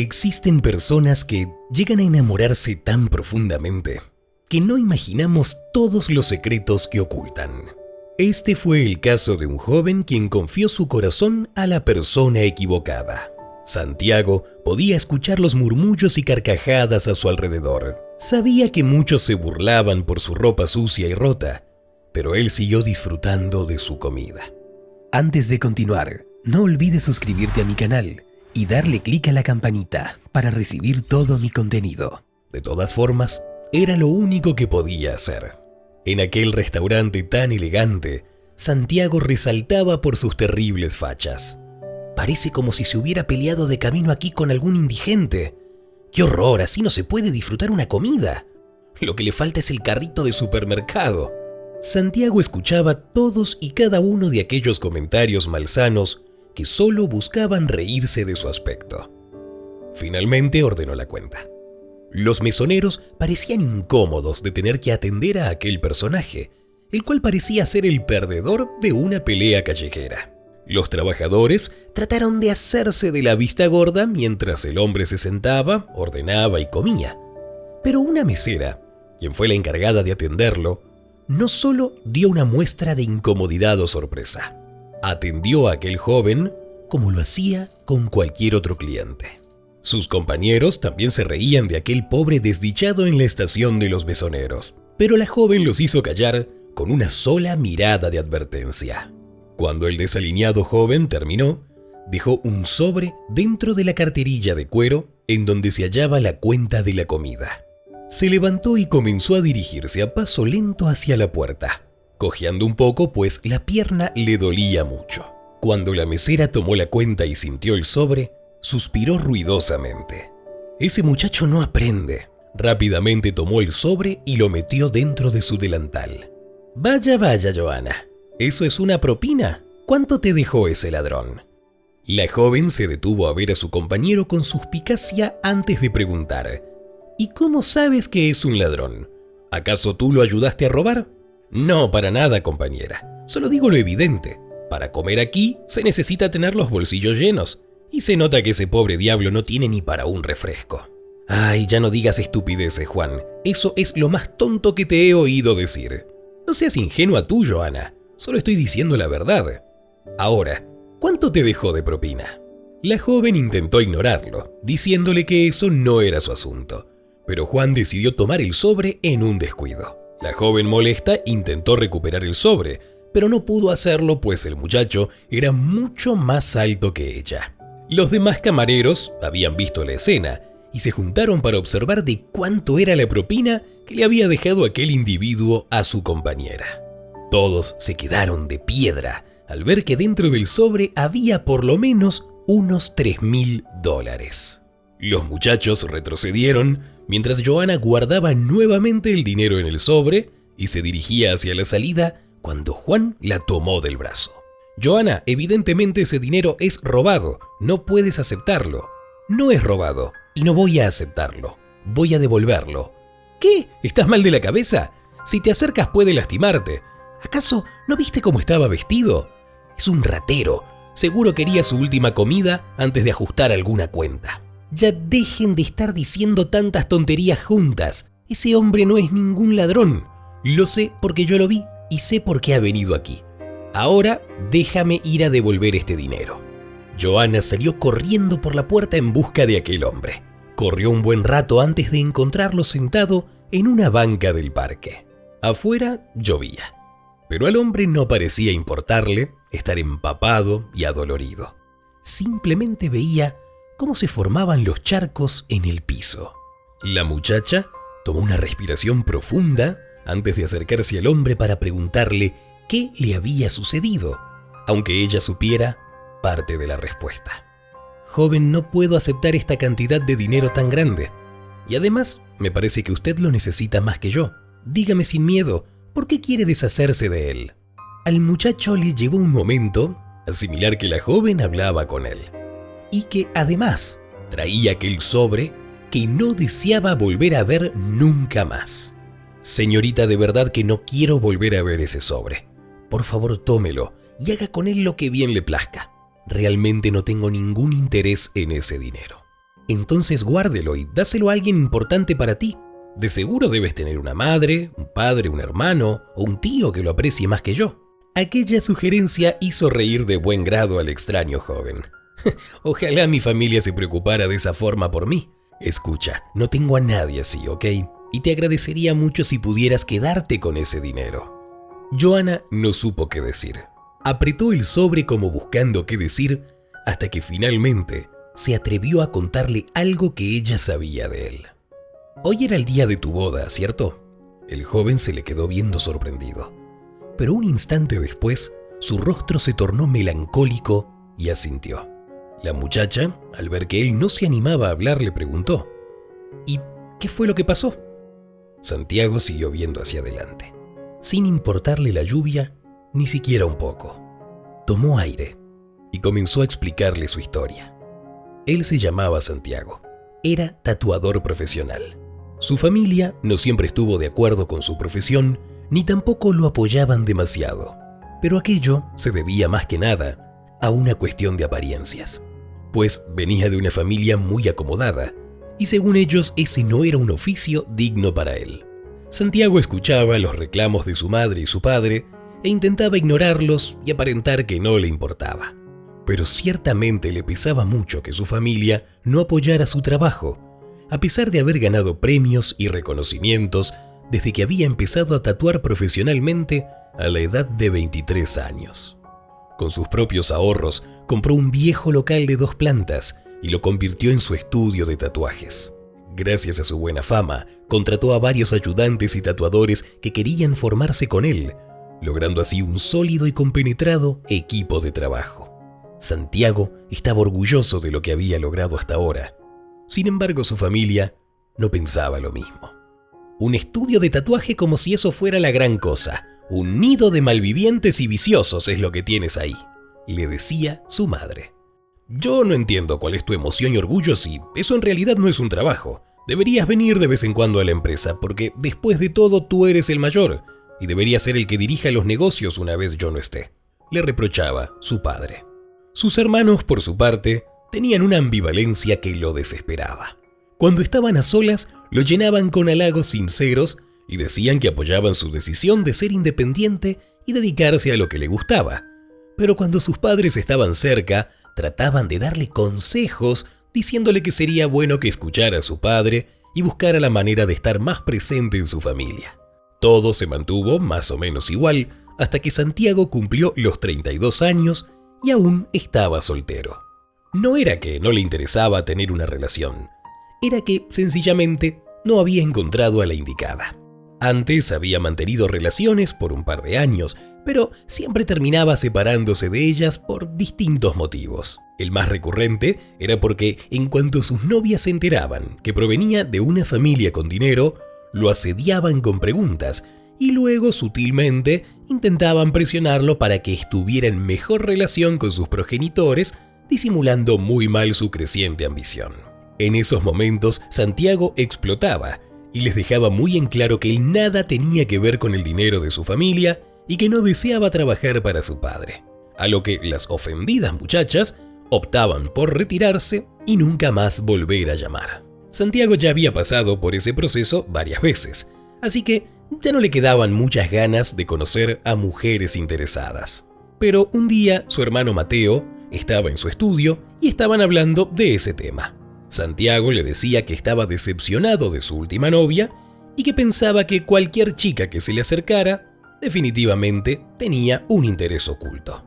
Existen personas que llegan a enamorarse tan profundamente que no imaginamos todos los secretos que ocultan. Este fue el caso de un joven quien confió su corazón a la persona equivocada. Santiago podía escuchar los murmullos y carcajadas a su alrededor. Sabía que muchos se burlaban por su ropa sucia y rota, pero él siguió disfrutando de su comida. Antes de continuar, no olvides suscribirte a mi canal y darle clic a la campanita para recibir todo mi contenido. De todas formas, era lo único que podía hacer. En aquel restaurante tan elegante, Santiago resaltaba por sus terribles fachas. Parece como si se hubiera peleado de camino aquí con algún indigente. ¡Qué horror! Así no se puede disfrutar una comida. Lo que le falta es el carrito de supermercado. Santiago escuchaba todos y cada uno de aquellos comentarios malsanos que solo buscaban reírse de su aspecto. Finalmente ordenó la cuenta. Los mesoneros parecían incómodos de tener que atender a aquel personaje, el cual parecía ser el perdedor de una pelea callejera. Los trabajadores trataron de hacerse de la vista gorda mientras el hombre se sentaba, ordenaba y comía. Pero una mesera, quien fue la encargada de atenderlo, no solo dio una muestra de incomodidad o sorpresa, atendió a aquel joven como lo hacía con cualquier otro cliente. Sus compañeros también se reían de aquel pobre desdichado en la estación de los mesoneros, pero la joven los hizo callar con una sola mirada de advertencia. Cuando el desaliñado joven terminó, dejó un sobre dentro de la carterilla de cuero en donde se hallaba la cuenta de la comida. Se levantó y comenzó a dirigirse a paso lento hacia la puerta, cojeando un poco pues la pierna le dolía mucho. Cuando la mesera tomó la cuenta y sintió el sobre, suspiró ruidosamente. Ese muchacho no aprende. Rápidamente tomó el sobre y lo metió dentro de su delantal. Vaya, vaya, Joana. ¿Eso es una propina? ¿Cuánto te dejó ese ladrón? La joven se detuvo a ver a su compañero con suspicacia antes de preguntar: ¿Y cómo sabes que es un ladrón? ¿Acaso tú lo ayudaste a robar? No, para nada, compañera. Solo digo lo evidente. Para comer aquí se necesita tener los bolsillos llenos. Y se nota que ese pobre diablo no tiene ni para un refresco. Ay, ya no digas estupideces, Juan. Eso es lo más tonto que te he oído decir. No seas ingenua tú, Joana. Solo estoy diciendo la verdad. Ahora, ¿cuánto te dejó de propina? La joven intentó ignorarlo, diciéndole que eso no era su asunto. Pero Juan decidió tomar el sobre en un descuido. La joven molesta intentó recuperar el sobre, pero no pudo hacerlo pues el muchacho era mucho más alto que ella. Los demás camareros habían visto la escena y se juntaron para observar de cuánto era la propina que le había dejado aquel individuo a su compañera. Todos se quedaron de piedra al ver que dentro del sobre había por lo menos unos $3,000. Los muchachos retrocedieron mientras Joana guardaba nuevamente el dinero en el sobre y se dirigía hacia la salida cuando Juan la tomó del brazo. Joana, evidentemente ese dinero es robado, no puedes aceptarlo. No es robado y no voy a aceptarlo, voy a devolverlo. ¿Qué? ¿Estás mal de la cabeza? Si te acercas puede lastimarte. ¿Acaso no viste cómo estaba vestido? Es un ratero, seguro quería su última comida antes de ajustar alguna cuenta. Ya dejen de estar diciendo tantas tonterías juntas, ese hombre no es ningún ladrón. Lo sé porque yo lo vi y sé por qué ha venido aquí. Ahora déjame ir a devolver este dinero. Joana salió corriendo por la puerta en busca de aquel hombre. Corrió un buen rato antes de encontrarlo sentado en una banca del parque. Afuera llovía, pero al hombre no parecía importarle estar empapado y adolorido. Simplemente veía cómo se formaban los charcos en el piso. La muchacha tomó una respiración profunda antes de acercarse al hombre para preguntarle qué le había sucedido, aunque ella supiera parte de la respuesta. Joven, no puedo aceptar esta cantidad de dinero tan grande. Y además, me parece que usted lo necesita más que yo. Dígame sin miedo, ¿por qué quiere deshacerse de él? Al muchacho le llevó un momento asimilar que la joven hablaba con él. Y que además traía aquel sobre que no deseaba volver a ver nunca más. Señorita, de verdad que no quiero volver a ver ese sobre. Por favor, tómelo y haga con él lo que bien le plazca. Realmente no tengo ningún interés en ese dinero. entonces guárdelo y dáselo a alguien importante para ti. De seguro debes tener una madre, un padre, un hermano o un tío que lo aprecie más que yo. Aquella sugerencia hizo reír de buen grado al extraño joven. Ojalá mi familia se preocupara de esa forma por mí. Escucha, no tengo a nadie así, ¿ok? Y te agradecería mucho si pudieras quedarte con ese dinero. Johanna no supo qué decir. Apretó el sobre como buscando qué decir, hasta que finalmente se atrevió a contarle algo que ella sabía de él. Hoy era el día de tu boda, ¿cierto? El joven se le quedó viendo sorprendido. Pero un instante después, su rostro se tornó melancólico y asintió. La muchacha, al ver que él no se animaba a hablar, le preguntó: ¿y qué fue lo que pasó? Santiago siguió viendo hacia adelante, sin importarle la lluvia, ni siquiera un poco. Tomó aire y comenzó a explicarle su historia. Él se llamaba Santiago. Era tatuador profesional. Su familia no siempre estuvo de acuerdo con su profesión, ni tampoco lo apoyaban demasiado. Pero aquello se debía más que nada a una cuestión de apariencias, pues venía de una familia muy acomodada, y según ellos ese no era un oficio digno para él. Santiago escuchaba los reclamos de su madre y su padre e intentaba ignorarlos y aparentar que no le importaba. Pero ciertamente le pesaba mucho que su familia no apoyara su trabajo, a pesar de haber ganado premios y reconocimientos desde que había empezado a tatuar profesionalmente a la edad de 23 años. Con sus propios ahorros compró un viejo local de 2 plantas y lo convirtió en su estudio de tatuajes. Gracias a su buena fama, contrató a varios ayudantes y tatuadores que querían formarse con él, logrando así un sólido y compenetrado equipo de trabajo. Santiago estaba orgulloso de lo que había logrado hasta ahora. Sin embargo, su familia no pensaba lo mismo. Un estudio de tatuaje como si eso fuera la gran cosa. Un nido de malvivientes y viciosos es lo que tienes ahí, le decía su madre. Yo no entiendo cuál es tu emoción y orgullo si eso en realidad no es un trabajo. Deberías venir de vez en cuando a la empresa porque después de todo tú eres el mayor y deberías ser el que dirija los negocios una vez yo no esté, le reprochaba su padre. Sus hermanos, por su parte, tenían una ambivalencia que lo desesperaba. Cuando estaban a solas, lo llenaban con halagos sinceros y decían que apoyaban su decisión de ser independiente y dedicarse a lo que le gustaba. Pero cuando sus padres estaban cerca, trataban de darle consejos, diciéndole que sería bueno que escuchara a su padre y buscara la manera de estar más presente en su familia. Todo se mantuvo más o menos igual hasta que Santiago cumplió los 32 años y aún estaba soltero. No era que no le interesaba tener una relación, era que sencillamente no había encontrado a la indicada. Antes había mantenido relaciones por un par de años, pero siempre terminaba separándose de ellas por distintos motivos. El más recurrente era porque en cuanto sus novias se enteraban que provenía de una familia con dinero, lo asediaban con preguntas y luego sutilmente intentaban presionarlo para que estuviera en mejor relación con sus progenitores, disimulando muy mal su creciente ambición. En esos momentos, Santiago explotaba y les dejaba muy en claro que él nada tenía que ver con el dinero de su familia y que no deseaba trabajar para su padre, a lo que las ofendidas muchachas optaban por retirarse y nunca más volver a llamar. Santiago ya había pasado por ese proceso varias veces, así que ya no le quedaban muchas ganas de conocer a mujeres interesadas. Pero un día su hermano Mateo estaba en su estudio y estaban hablando de ese tema. Santiago le decía que estaba decepcionado de su última novia y que pensaba que cualquier chica que se le acercara definitivamente tenía un interés oculto.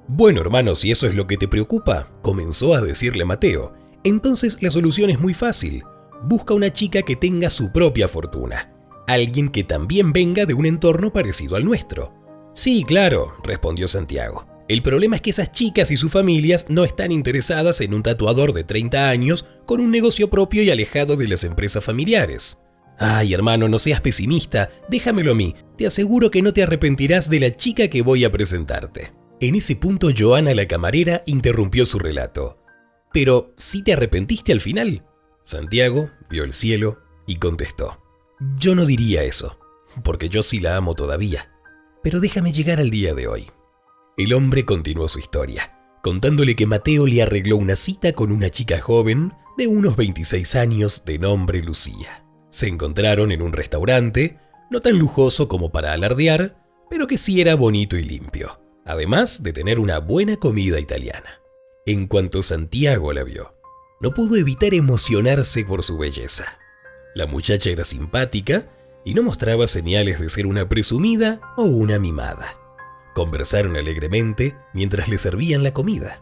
Bueno, hermano, si eso es lo que te preocupa, comenzó a decirle Mateo, entonces la solución es muy fácil. Busca una chica que tenga su propia fortuna, alguien que también venga de un entorno parecido al nuestro. Sí, claro, respondió Santiago. El problema es que esas chicas y sus familias no están interesadas en un tatuador de 30 años con un negocio propio y alejado de las empresas familiares. Ay, hermano, no seas pesimista, déjamelo a mí. Te aseguro que no te arrepentirás de la chica que voy a presentarte. En ese punto, Johanna, la camarera, interrumpió su relato. Pero, ¿sí te arrepentiste al final? Santiago vio el cielo y contestó. Yo no diría eso, porque yo sí la amo todavía. Pero déjame llegar al día de hoy. El hombre continuó su historia, contándole que Mateo le arregló una cita con una chica joven de unos 26 años de nombre Lucía. Se encontraron en un restaurante, no tan lujoso como para alardear, pero que sí era bonito y limpio, además de tener una buena comida italiana. En cuanto Santiago la vio, no pudo evitar emocionarse por su belleza. La muchacha era simpática y no mostraba señales de ser una presumida o una mimada. Conversaron alegremente mientras le servían la comida.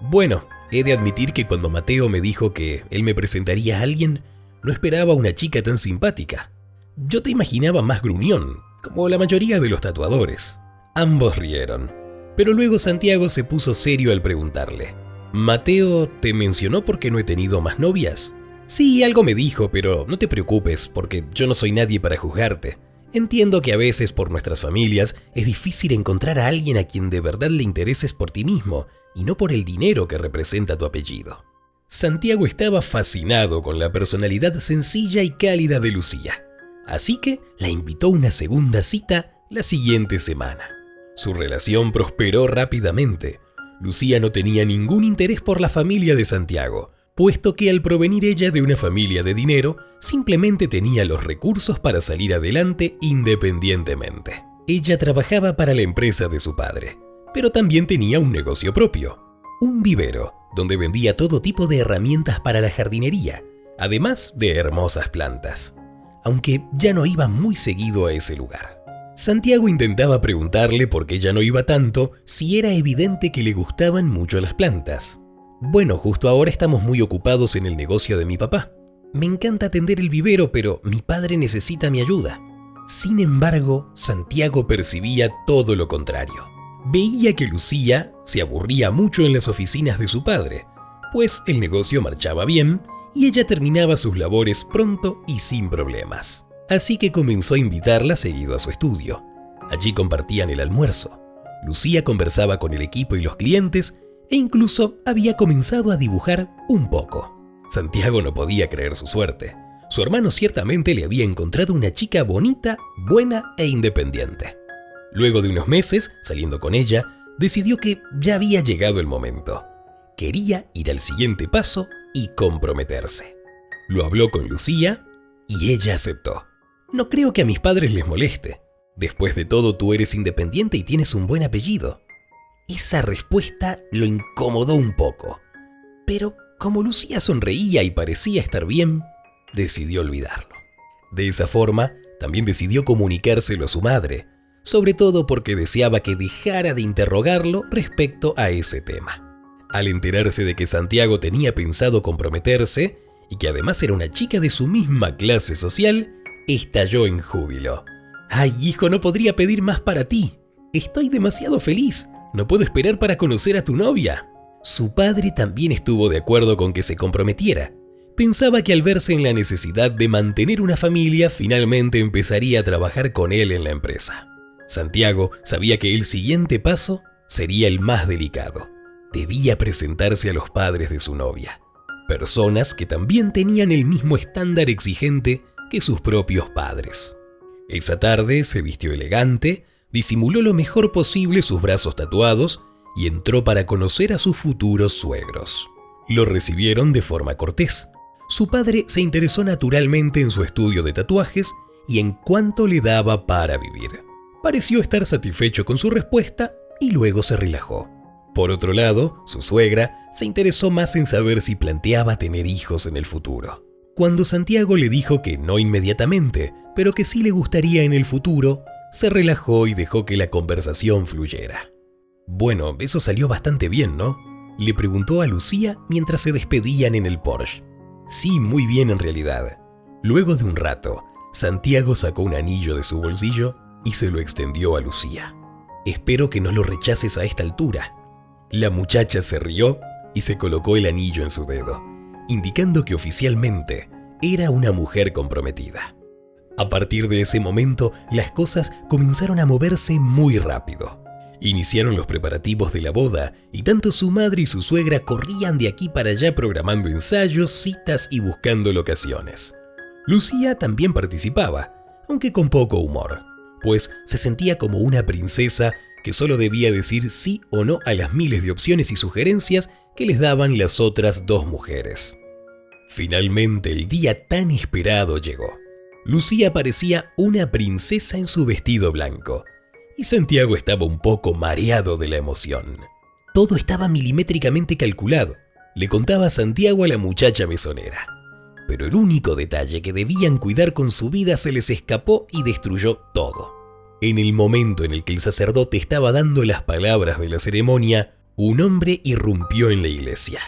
Bueno, he de admitir que cuando Mateo me dijo que él me presentaría a alguien, no esperaba una chica tan simpática. Yo te imaginaba más gruñón, como la mayoría de los tatuadores. Ambos rieron, pero luego Santiago se puso serio al preguntarle: ¿Mateo te mencionó porque no he tenido más novias? Sí, algo me dijo, pero no te preocupes, porque yo no soy nadie para juzgarte. Entiendo que a veces por nuestras familias es difícil encontrar a alguien a quien de verdad le intereses por ti mismo y no por el dinero que representa tu apellido. Santiago estaba fascinado con la personalidad sencilla y cálida de Lucía, así que la invitó a una segunda cita la siguiente semana. Su relación prosperó rápidamente. Lucía no tenía ningún interés por la familia de Santiago, puesto que al provenir ella de una familia de dinero, simplemente tenía los recursos para salir adelante independientemente. Ella trabajaba para la empresa de su padre, pero también tenía un negocio propio, un vivero, donde vendía todo tipo de herramientas para la jardinería, además de hermosas plantas, aunque ya no iba muy seguido a ese lugar. Santiago intentaba preguntarle por qué ya no iba tanto si era evidente que le gustaban mucho las plantas. Bueno, justo ahora estamos muy ocupados en el negocio de mi papá. Me encanta atender el vivero, pero mi padre necesita mi ayuda. Sin embargo, Santiago percibía todo lo contrario. Veía que Lucía se aburría mucho en las oficinas de su padre, pues el negocio marchaba bien y ella terminaba sus labores pronto y sin problemas. Así que comenzó a invitarla seguido a su estudio. Allí compartían el almuerzo. Lucía conversaba con el equipo y los clientes e incluso había comenzado a dibujar un poco. Santiago no podía creer su suerte. Su hermano ciertamente le había encontrado una chica bonita, buena e independiente. Luego de unos meses, saliendo con ella, decidió que ya había llegado el momento. Quería ir al siguiente paso y comprometerse. Lo habló con Lucía y ella aceptó. No creo que a mis padres les moleste. Después de todo, tú eres independiente y tienes un buen apellido. Esa respuesta lo incomodó un poco, pero como Lucía sonreía y parecía estar bien, decidió olvidarlo. De esa forma, también decidió comunicárselo a su madre, sobre todo porque deseaba que dejara de interrogarlo respecto a ese tema. Al enterarse de que Santiago tenía pensado comprometerse y que además era una chica de su misma clase social, estalló en júbilo. ¡Ay, hijo, no podría pedir más para ti! Estoy demasiado feliz. No puedo esperar para conocer a tu novia. Su padre también estuvo de acuerdo con que se comprometiera. Pensaba que al verse en la necesidad de mantener una familia, finalmente empezaría a trabajar con él en la empresa. Santiago sabía que el siguiente paso sería el más delicado. Debía presentarse a los padres de su novia, personas que también tenían el mismo estándar exigente que sus propios padres. Esa tarde se vistió elegante, disimuló lo mejor posible sus brazos tatuados y entró para conocer a sus futuros suegros. Lo recibieron de forma cortés. Su padre se interesó naturalmente en su estudio de tatuajes y en cuánto le daba para vivir. Pareció estar satisfecho con su respuesta y luego se relajó. Por otro lado, su suegra se interesó más en saber si planteaba tener hijos en el futuro. Cuando Santiago le dijo que no inmediatamente, pero que sí le gustaría en el futuro, se relajó y dejó que la conversación fluyera. Bueno, eso salió bastante bien, ¿no? Le preguntó a Lucía mientras se despedían en el Porsche. Sí, muy bien en realidad. Luego de un rato, Santiago sacó un anillo de su bolsillo y se lo extendió a Lucía. Espero que no lo rechaces a esta altura. La muchacha se rió y se colocó el anillo en su dedo, indicando que oficialmente era una mujer comprometida. A partir de ese momento, las cosas comenzaron a moverse muy rápido. Iniciaron los preparativos de la boda y tanto su madre y su suegra corrían de aquí para allá programando ensayos, citas y buscando locaciones. Lucía también participaba, aunque con poco humor, pues se sentía como una princesa que solo debía decir sí o no a las miles de opciones y sugerencias que les daban las otras dos mujeres. Finalmente el día tan esperado llegó. Lucía parecía una princesa en su vestido blanco, y Santiago estaba un poco mareado de la emoción. Todo estaba milimétricamente calculado, le contaba Santiago a la muchacha mesonera. Pero el único detalle que debían cuidar con su vida se les escapó y destruyó todo. En el momento en el que el sacerdote estaba dando las palabras de la ceremonia, un hombre irrumpió en la iglesia.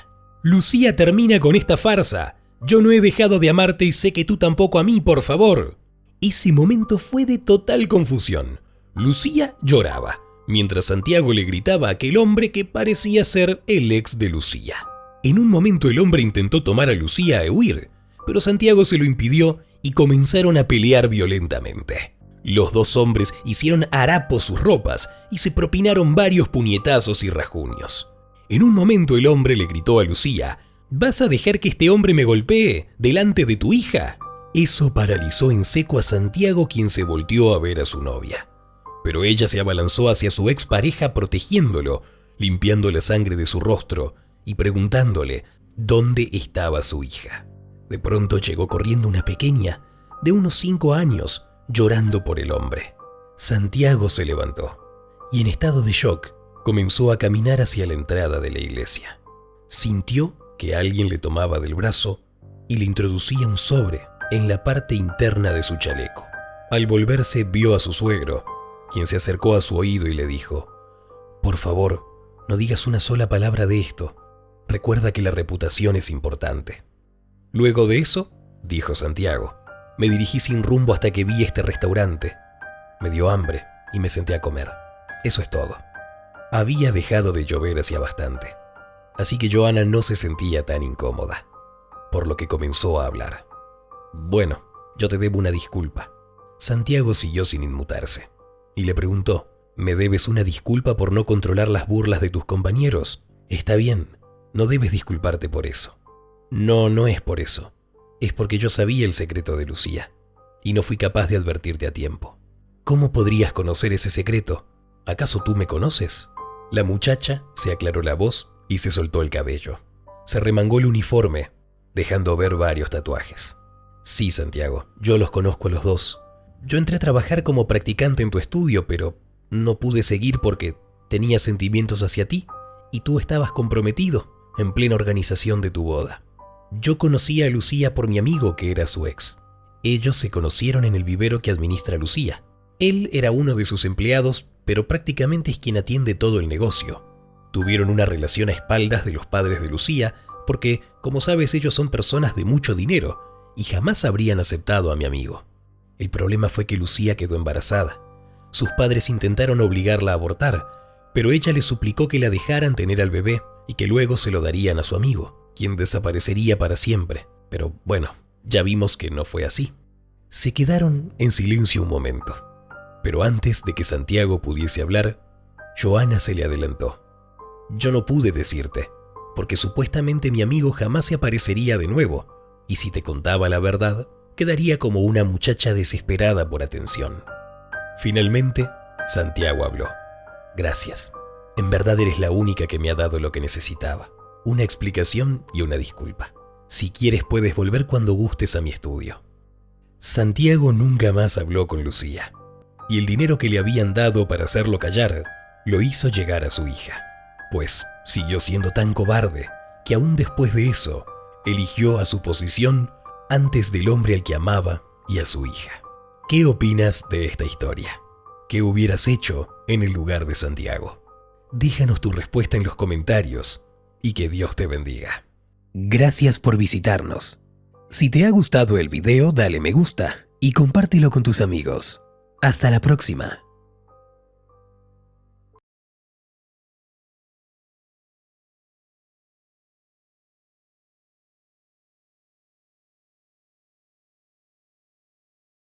«Lucía, termina con esta farsa. Yo no he dejado de amarte y sé que tú tampoco a mí, por favor». Ese momento fue de total confusión. Lucía lloraba, mientras Santiago le gritaba a aquel hombre que parecía ser el ex de Lucía. En un momento el hombre intentó tomar a Lucía a huir, pero Santiago se lo impidió y comenzaron a pelear violentamente. Los dos hombres hicieron harapos sus ropas y se propinaron varios puñetazos y rajuños. En un momento el hombre le gritó a Lucía: «¿Vas a dejar que este hombre me golpee delante de tu hija?». Eso paralizó en seco a Santiago, quien se volteó a ver a su novia. Pero ella se abalanzó hacia su expareja protegiéndolo, limpiando la sangre de su rostro y preguntándole dónde estaba su hija. De pronto llegó corriendo una pequeña, de unos 5 años, llorando por el hombre. Santiago se levantó y en estado de shock comenzó a caminar hacia la entrada de la iglesia. Sintió que alguien le tomaba del brazo y le introducía un sobre en la parte interna de su chaleco. Al volverse vio a su suegro, quien se acercó a su oído y le dijo: «Por favor, no digas una sola palabra de esto. Recuerda que la reputación es importante». Luego de eso, dijo Santiago, me dirigí sin rumbo hasta que vi este restaurante. Me dio hambre y me senté a comer. Eso es todo. Había dejado de llover hacía bastante, así que Joana no se sentía tan incómoda, por lo que comenzó a hablar. «Bueno, yo te debo una disculpa». Santiago siguió sin inmutarse y le preguntó: «¿Me debes una disculpa por no controlar las burlas de tus compañeros? Está bien, no debes disculparte por eso». «No, no es por eso. Es porque yo sabía el secreto de Lucía y no fui capaz de advertirte a tiempo». «¿Cómo podrías conocer ese secreto? ¿Acaso tú me conoces?». La muchacha se aclaró la voz y se soltó el cabello. Se remangó el uniforme, dejando ver varios tatuajes. «Sí, Santiago, yo los conozco a los dos. Yo entré a trabajar como practicante en tu estudio, pero no pude seguir porque tenía sentimientos hacia ti y tú estabas comprometido en plena organización de tu boda. Yo conocí a Lucía por mi amigo que era su ex. Ellos se conocieron en el vivero que administra Lucía. Él era uno de sus empleados, pero prácticamente es quien atiende todo el negocio. Tuvieron una relación a espaldas de los padres de Lucía porque, como sabes, ellos son personas de mucho dinero y jamás habrían aceptado a mi amigo. El problema fue que Lucía quedó embarazada. Sus padres intentaron obligarla a abortar, pero ella les suplicó que la dejaran tener al bebé y que luego se lo darían a su amigo, quien desaparecería para siempre. Pero bueno, ya vimos que no fue así». Se quedaron en silencio un momento, pero antes de que Santiago pudiese hablar, Joana se le adelantó. «Yo no pude decirte, porque supuestamente mi amigo jamás se aparecería de nuevo, y si te contaba la verdad, quedaría como una muchacha desesperada por atención». Finalmente, Santiago habló. «Gracias. En verdad eres la única que me ha dado lo que necesitaba. Una explicación y una disculpa. Si quieres puedes volver cuando gustes a mi estudio». Santiago nunca más habló con Lucía, y el dinero que le habían dado para hacerlo callar lo hizo llegar a su hija, pues siguió siendo tan cobarde que aún después de eso eligió a su posición antes del hombre al que amaba y a su hija. ¿Qué opinas de esta historia? ¿Qué hubieras hecho en el lugar de Santiago? Déjanos tu respuesta en los comentarios y que Dios te bendiga. Gracias por visitarnos. Si te ha gustado el video, dale me gusta y compártelo con tus amigos. Hasta la próxima.